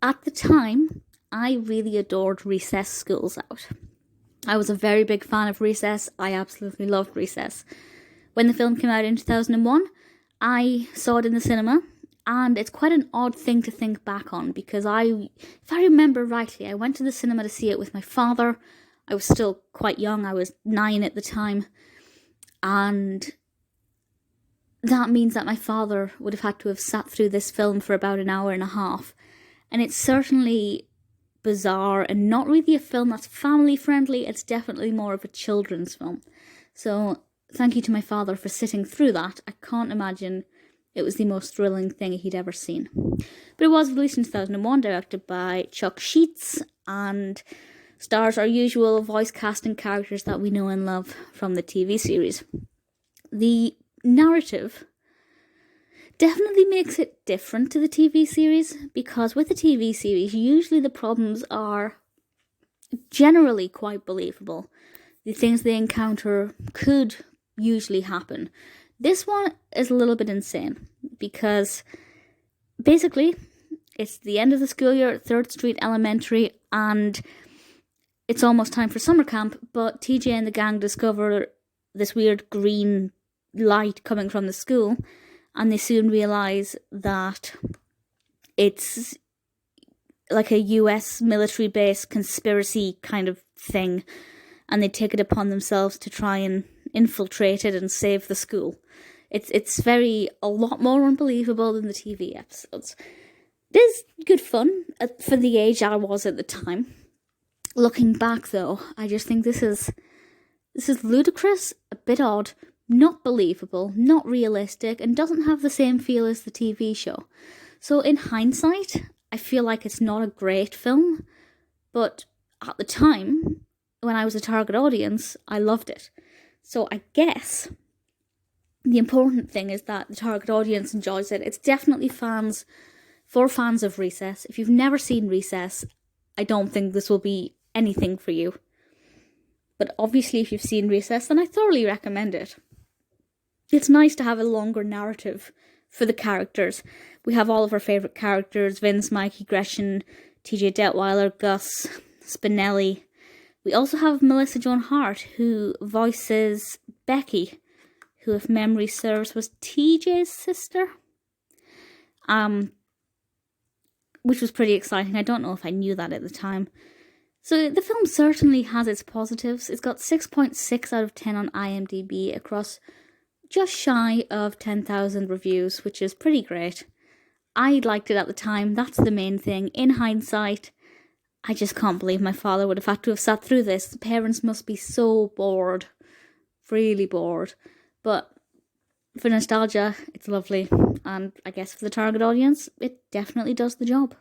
At the time, I really adored Recess Schools Out. I was a very big fan of Recess. I absolutely loved Recess. When the film came out in 2001, I saw it in the cinema, and it's quite an odd thing to think back on because if I remember rightly, I went to the cinema to see it with my father. I was still quite young. I was 9 at the time, and that means that my father would have had to have sat through this film for about an hour and a half. And it's certainly bizarre and not really a film that's family friendly. It's definitely more of a children's film. So thank you to my father for sitting through that. I can't imagine it was the most thrilling thing he'd ever seen. But it was released in 2001, directed by Chuck Sheetz, and stars our usual voice casting characters that we know and love from the TV series. The narrative definitely makes it different to the TV series, because with the TV series, usually the problems are generally quite believable. The things they encounter could usually happen. This one is a little bit insane, because basically it's the end of the school year at 3rd Street Elementary, and it's almost time for summer camp, but TJ and the gang discover this weird green light coming from the school, and they soon realise that it's like a US military base conspiracy kind of thing, and they take it upon themselves to try and infiltrate it and save the school. It's a lot more unbelievable than the TV episodes. It is good fun for the age I was at the time. Looking back though, I just think this is ludicrous, a bit odd, not believable, not realistic, and doesn't have the same feel as the TV show. So in hindsight, I feel like it's not a great film, but at the time, when I was a target audience, I loved it. So I guess the important thing is that the target audience enjoys it. It's definitely for fans of Recess. If you've never seen Recess, I don't think this will be anything for you. But obviously if you've seen Recess, then I thoroughly recommend it. It's nice to have a longer narrative for the characters. We have all of our favourite characters: Vince, Mikey, Gretchen, TJ Detweiler, Gus, Spinelli. We also have Melissa Joan Hart, who voices Becky, who, if memory serves, was TJ's sister. Which was pretty exciting. I don't know if I knew that at the time. So the film certainly has its positives. It's got 6.6 out of 10 on IMDb across just shy of 10,000 reviews, which is pretty great. I liked it at the time. That's the main thing. In hindsight, I just can't believe my father would have had to have sat through this. The parents must be so bored. Really bored. But for nostalgia, it's lovely. And I guess for the target audience, it definitely does the job.